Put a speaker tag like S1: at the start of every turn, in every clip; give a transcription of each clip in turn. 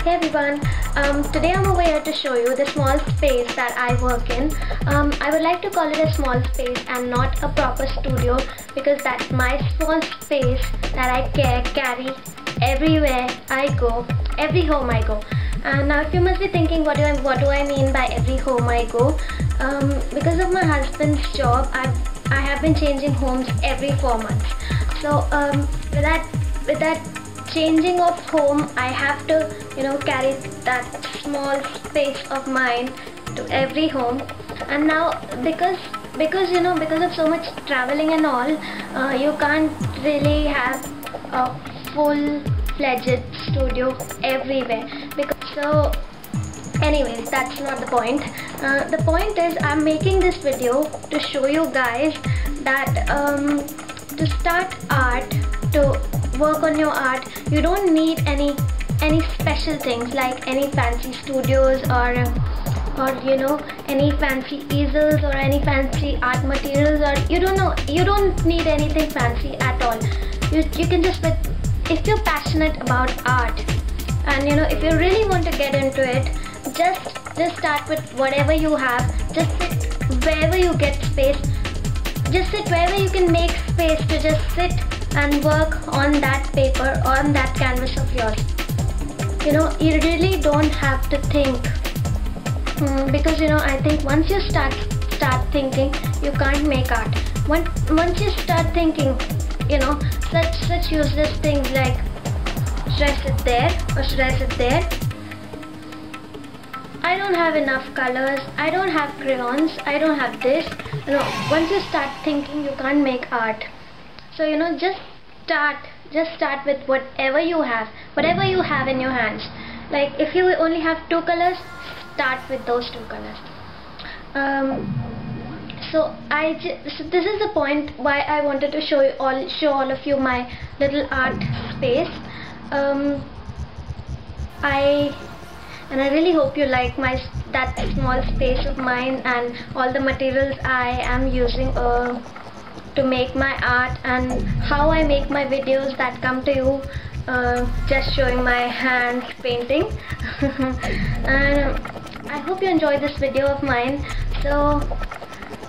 S1: Hey everyone, today I'm over here to show you the small space that I work in. I would like to call it a small space and not a proper studio, because that's my small space that I carry everywhere I go, every home I go. And now if you must be thinking, what do I mean by every home I go? Because of my husband's job, I have been changing homes every 4 months. So with that changing of home, I have to carry that small space of mine to every home. And now because of so much traveling and all, you can't really have a full-fledged studio everywhere. So anyways, that's not the point. The point is, I'm making this video to show you guys that to start art, to work on your art, you don't need any special things like any fancy studios or any fancy easels or any fancy art materials, or you don't need anything fancy at all. You can just, if you're passionate about art and if you really want to get into it, just start with whatever you have. Just sit wherever you get space. Just sit wherever you can make space to just sit and work on that paper, on that canvas of yours. You really don't have to think, because I think once you start thinking, you can't make art. Once you start thinking, such useless things like should I sit there or should I sit there? I don't have enough colors, I don't have crayons, I don't have this. Once you start thinking, you can't make art. So just start with whatever you have in your hands. Like if you only have 2 colors, start with those 2 colors. So this is the point why I wanted to show all of you my little art space. I really hope you like that small space of mine and all the materials I am using to make my art, and how I make my videos that come to you, just showing my hands painting. And I hope you enjoyed this video of mine. So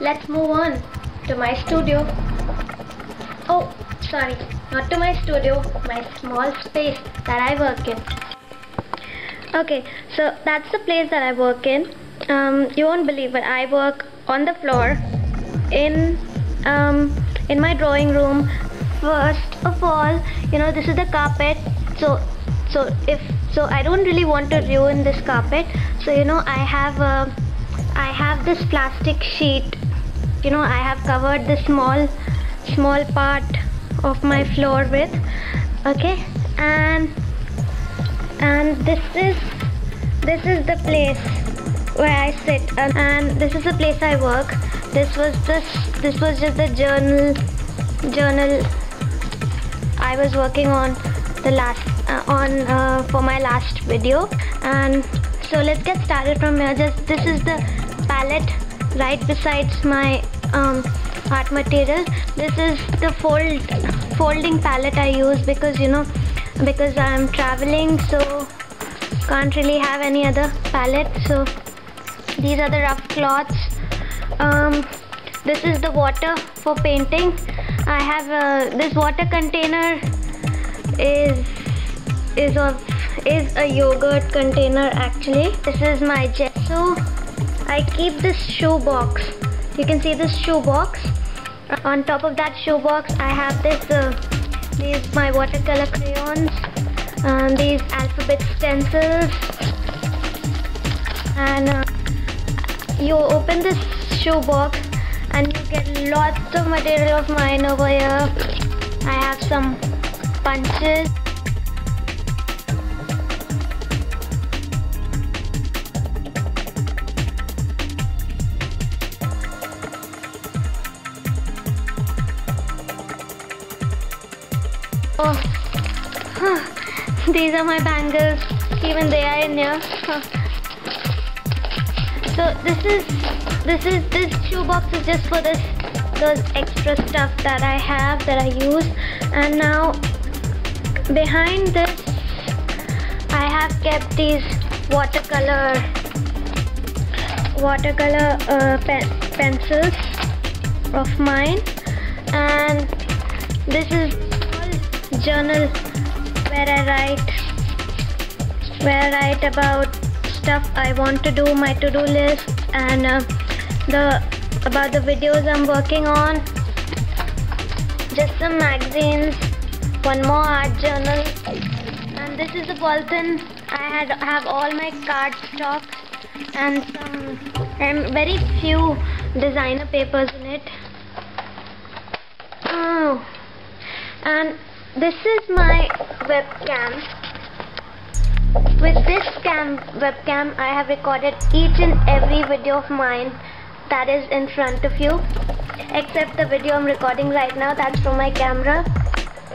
S1: let's move on to my studio. Oh, sorry, not to my studio, my small space that I work in. Okay, so that's the place that I work in. You won't believe it, I work on the floor in my drawing room. First of all, this is the carpet. So I don't really want to ruin this carpet. So I have this plastic sheet. I have covered the small part of my floor with. Okay, and this is the place where I sit, and this is the place I work. This was just the journal I was working on for my last video. And so let's get started from here. This is the palette right besides my art material. This is the folding palette I use because I'm traveling, so can't really have any other palette. So these are the rough cloths. This is the water for painting. I have this water container is a yogurt container actually. This is my gel. So I keep this shoe box. You can see this shoe box. On top of that shoe box, I have these my watercolor crayons, these alphabet stencils, and you open this shoe box and you get lots of material of mine over here. I have some punches. These are my bangles, even they are in here. So this shoebox is just for those extra stuff that I have, that I use. And now behind this I have kept these watercolor pencils of mine, and this is all journal where I write about stuff I want to do, my to-do list, and about the videos I'm working on. Just some magazines, one more art journal, and this is a polythene. I have all my card stocks and very few designer papers in it. Oh, and this is my webcam. With this webcam, I have recorded each and every video of mine that is in front of you, except the video I'm recording right now. That's from my camera.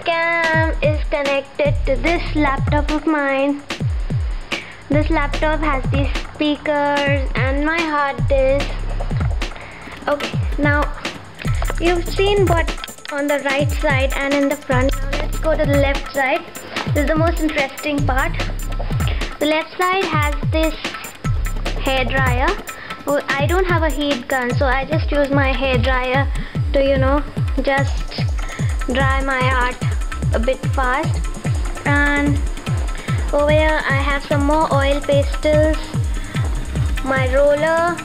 S1: Cam is connected to this laptop of mine. This laptop has these speakers and my hard disk. Okay, now you've seen what on the right side and in the front. Now let's go to the left side. This is the most interesting part. The left side has this hair dryer. Oh, I don't have a heat gun, so I just use my hair dryer to, just dry my art a bit fast. And over here I have some more oil pastels, my roller,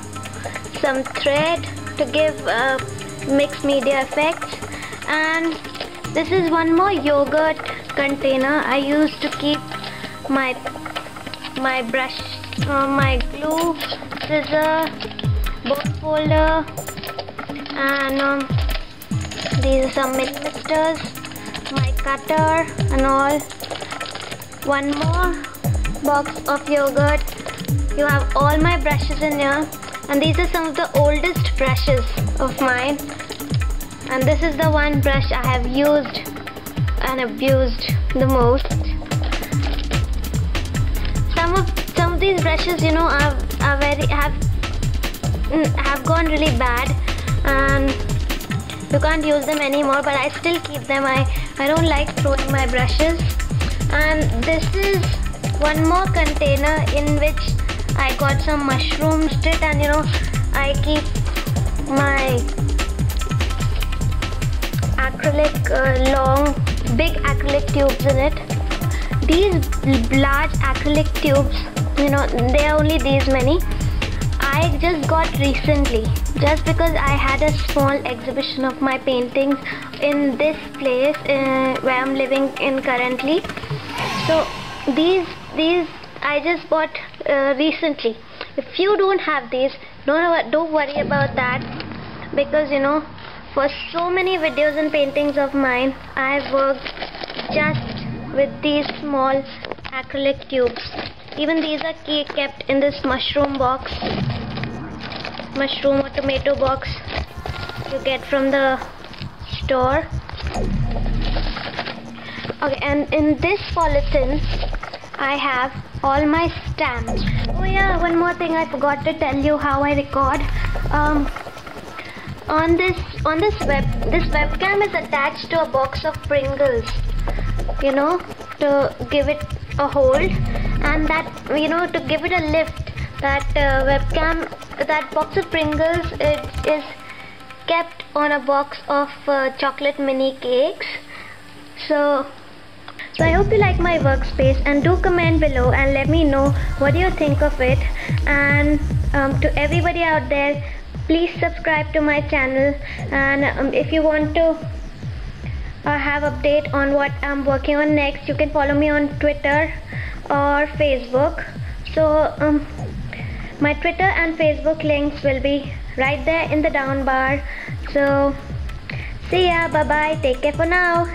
S1: some thread to give mixed media effects, and this is one more yogurt container I use to keep my brush, my glue, scissor, bone folder, and these are some millimeters, my cutter and all. One more box of yogurt. You have all my brushes in here, and these are some of the oldest brushes of mine, and this is the one brush I have used and abused the most. Some of these brushes, have gone really bad, and you can't use them anymore, but I still keep them. I don't like throwing my brushes. And this is one more container in which I got some mushrooms to it, and I keep my acrylic big acrylic tubes in it. These large acrylic tubes, they are only these many. I just got recently, just because I had a small exhibition of my paintings in this place where I'm living in currently. So these I just bought recently. If you don't have these, don't worry about that, because for so many videos and paintings of mine, I've worked just with these small acrylic tubes. Even these are kept in this mushroom box, mushroom or tomato box you get from the store. Okay, and in this polythene I have all my stamps. Oh yeah, one more thing I forgot to tell you how I record. This webcam is attached to a box of Pringles, to give it a hold, and that to give it a lift. That box of Pringles, it is kept on a box of chocolate mini cakes. So I hope you like my workspace, and do comment below and let me know what do you think of it. And to everybody out there, please subscribe to my channel, and if you want to have update on what I'm working on next, you can follow me on Twitter or Facebook. So my Twitter and Facebook links will be right there in the down bar. So see ya, bye bye, take care for now.